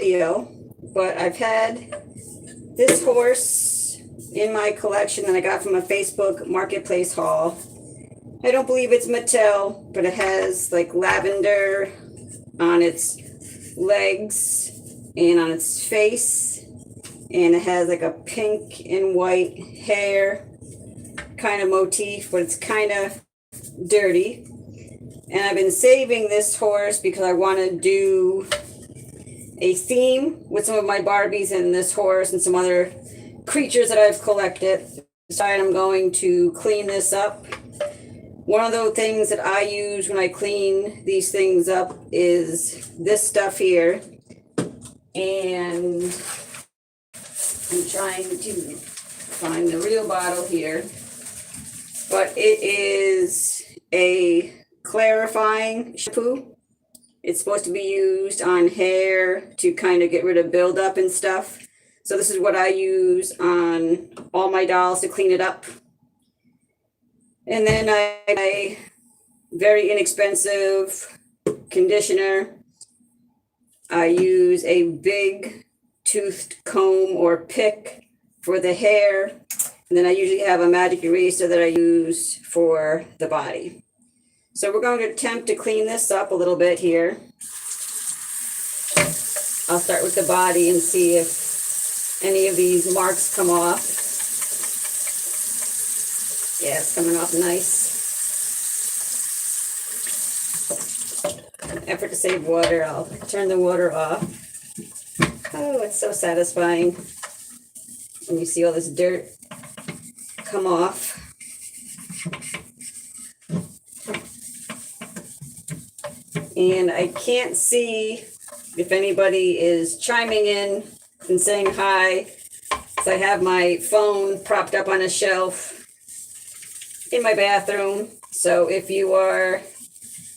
video, but I've had this horse in my collection that I got from a Facebook marketplace haul. I don't believe it's Mattel, but it has like lavender on its legs and on its face, and it has like a pink and white hair kind of motif, but it's kind of dirty. And I've been saving this horse because I want to do a theme with some of my Barbies and this horse and some other creatures that I've collected. So I'm going to clean this up. One of the things that I use when I clean these things up is this stuff here. And I'm trying to find the real bottle here. But it is a clarifying shampoo. It's supposed to be used on hair to kind of get rid of buildup and stuff. So this is what I use on all my dolls to clean it up. And then I very inexpensive conditioner. I use a big toothed comb or pick for the hair. And then I usually have a magic eraser that I use for the body. So we're going to attempt to clean this up a little bit here. I'll start with the body and see if any of these marks come off. Yeah, it's coming off nice. In an effort to save water, I'll turn the water off. Oh, it's so satisfying when you see all this dirt come off. And I can't see if anybody is chiming in and saying hi. So I have my phone propped up on a shelf in my bathroom. So if you are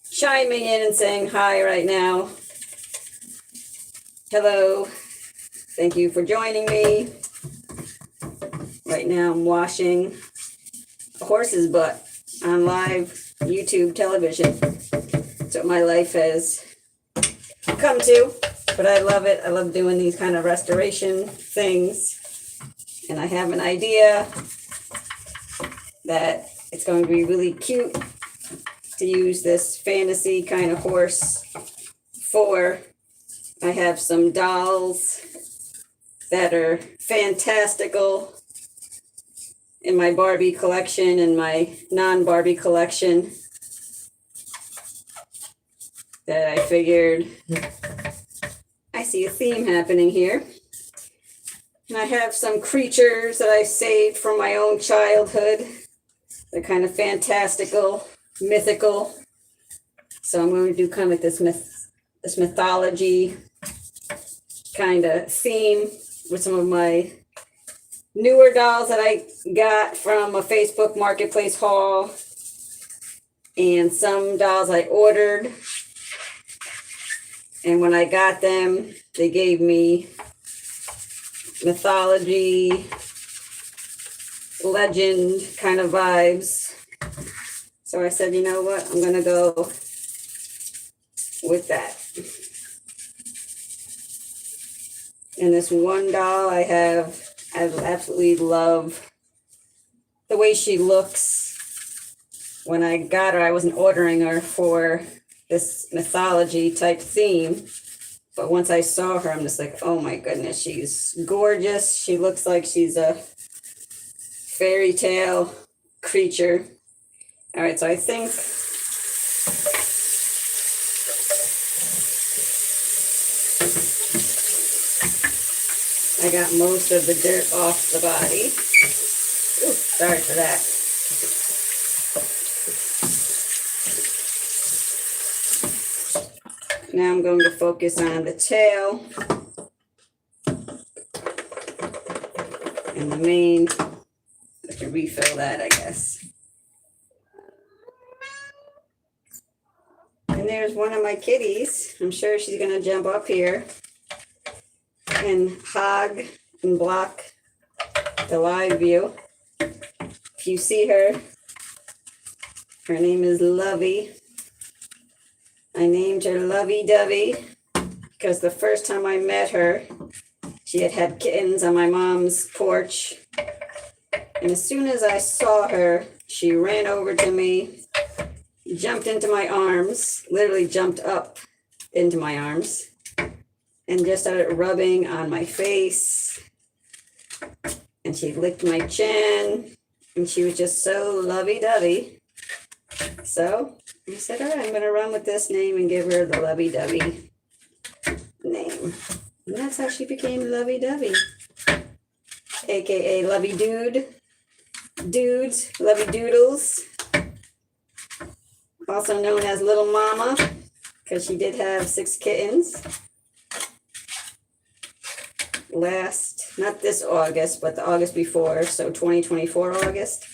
chiming in and saying hi right now, hello, thank you for joining me. Right now I'm washing a horse's butt on live YouTube television. That's what my life has come to, but I love it. I love doing these kind of restoration things. And I have an idea that it's going to be really cute to use this fantasy kind of horse for. I have some dolls that are fantastical in my Barbie collection and my non-Barbie collection that I figured I see a theme happening here. And I have some creatures that I saved from my own childhood. They're kind of fantastical, mythical. So I'm going to do kind of like this mythology kind of theme with some of my newer dolls that I got from a Facebook marketplace haul, and some dolls I ordered. And when I got them, they gave me mythology, legend kind of vibes. So I said, you know what? I'm going to go with that. And this one doll I absolutely love the way she looks. When I got her, I wasn't ordering her for this mythology type theme, but once I saw her, I'm just like, oh my goodness, she's gorgeous. She looks like she's a fairy tale creature. All right, so I think I got most of the dirt off the body. Ooh, sorry for that. Now I'm going to focus on the tail and the mane. I can refill that, I guess. And there's one of my kitties. I'm sure she's going to jump up here and hog and block the live view. If you see her, her name is Lovey. I named her Lovey Dovey. because the first time I met her, she had had kittens on my mom's porch. And as soon as I saw her, she ran over to me, jumped into my arms, literally jumped up into my arms, and just started rubbing on my face. And she licked my chin, and she was just so lovey-dovey. So I said, all right, I'm going to run with this name and give her the lovey-dovey name. And that's how she became lovey-dovey, aka lovey dudes, lovey doodles, also known as Little Mama, because she did have 6 kittens. Not this August, but the August before, so 2024 August.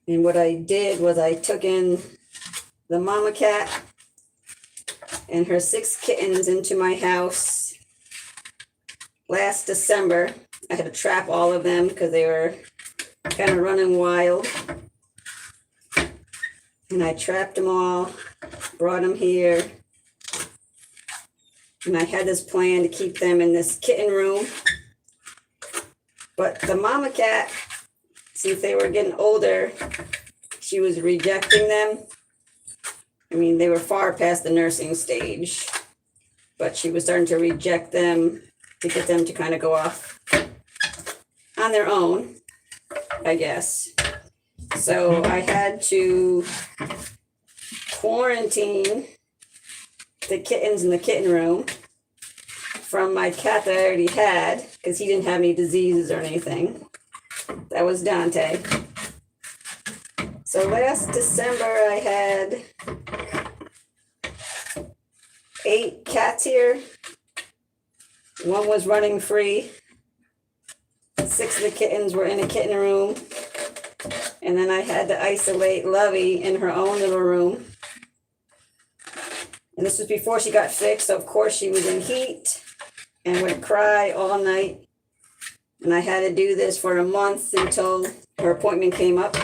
And what I did was I took in the mama cat and her 6 kittens into my house last December. I had to trap all of them because they were kind of running wild. And I trapped them all, brought them here. And I had this plan to keep them in this kitten room. But the mama cat, since they were getting older, she was rejecting them. I mean, they were far past the nursing stage, but she was starting to reject them to get them to kind of go off on their own, I guess. So I had to quarantine the kittens in the kitten room from my cat that I already had, because he didn't have any diseases or anything. That was Dante. So last December I had 8 cats here. 1 was running free. 6 of the kittens were in a kitten room. And then I had to isolate Lovey in her own little room. And this was before she got fixed, so of course she was in heat and would cry all night. And I had to do this for a month until her appointment came up.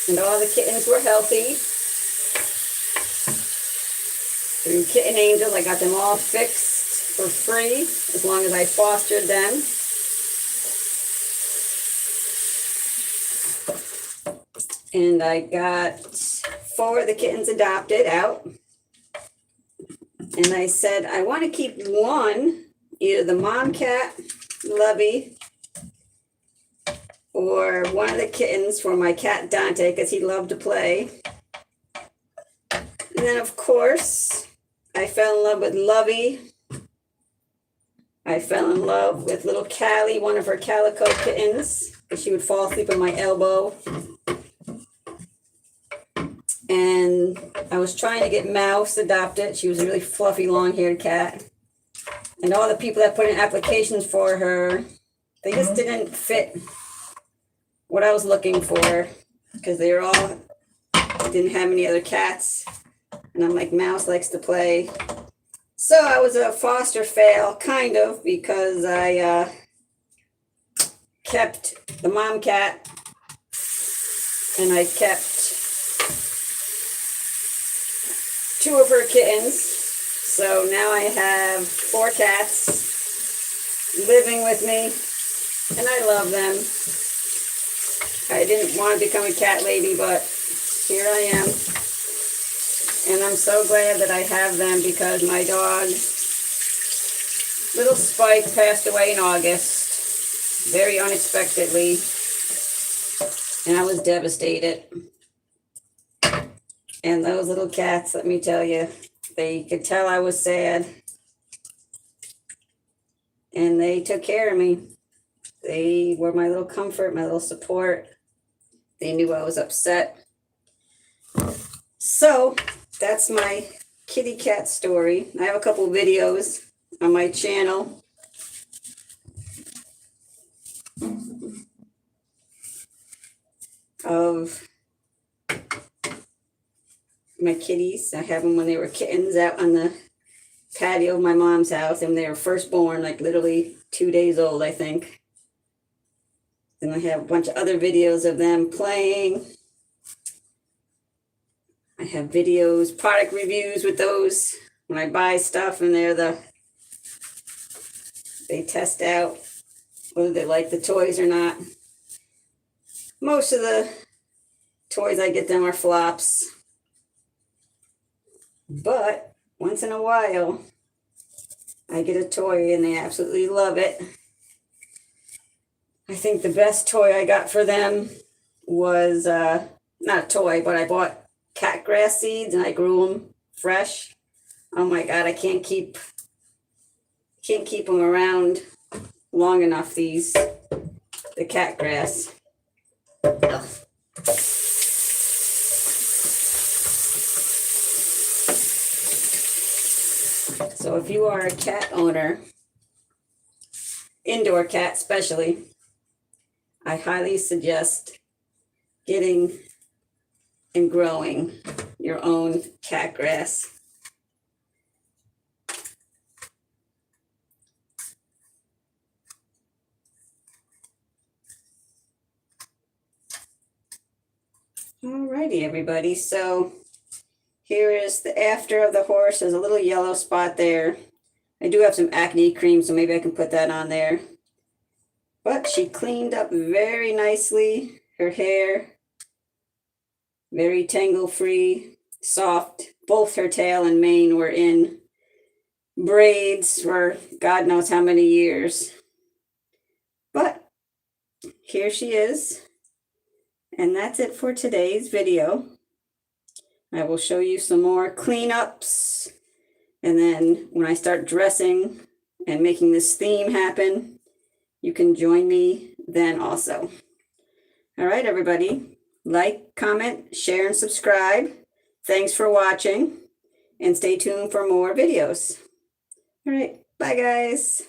And all the kittens were healthy. Through Kitten Angels, I got them all fixed for free as long as I fostered them. And I got 4 of the kittens adopted out. And I said, I want to keep 1, either the mom cat, Lovey, or one of the kittens for my cat Dante, because he loved to play. And then, of course, I fell in love with Lovey. I fell in love with little Callie, one of her calico kittens, because she would fall asleep on my elbow. And I was trying to get Mouse adopted. She was a really fluffy, long-haired cat. And all the people that put in applications for her, they just didn't fit what I was looking for, because they were all, didn't have any other cats. And I'm like, Mouse likes to play. So I was a foster fail, kind of, because I kept the mom cat and I kept 2 of her kittens. So now I have 4 cats living with me, and I love them. I didn't want to become a cat lady, but here I am. And I'm so glad that I have them, because my dog, little Spike, passed away in August, very unexpectedly, and I was devastated. And those little cats, let me tell you, they could tell I was sad. And they took care of me. They were my little comfort, my little support. They knew I was upset. So that's my kitty cat story. I have a couple videos on my channel. Of my kitties. I have them when they were kittens out on the patio of my mom's house, and they were first born, like literally 2 days old, I think. Then I have a bunch of other videos of them playing. have videos, product reviews with those when I buy stuff, and they test out whether they like the toys or not. Most of the toys I get them are flops, but once in a while I get a toy and they absolutely love it. I think the best toy I got for them was not a toy, but I bought cat grass seeds and I grew them fresh. Oh my God, I can't keep them around long enough, the cat grass. Ugh. So if you are a cat owner, indoor cat especially, I highly suggest getting and growing your own cat grass. Alrighty, everybody. So here is the after of the horse. There's a little yellow spot there. I do have some acne cream, so maybe I can put that on there. But she cleaned up very nicely. Her hair, very tangle-free, soft. Both her tail and mane were in braids for God knows how many years. But here she is. And that's it for today's video. I will show you some more cleanups. And then when I start dressing and making this theme happen, you can join me then also. All right, everybody. Like, comment, share, and subscribe. Thanks for watching. And stay tuned for more videos. All right. Bye, guys.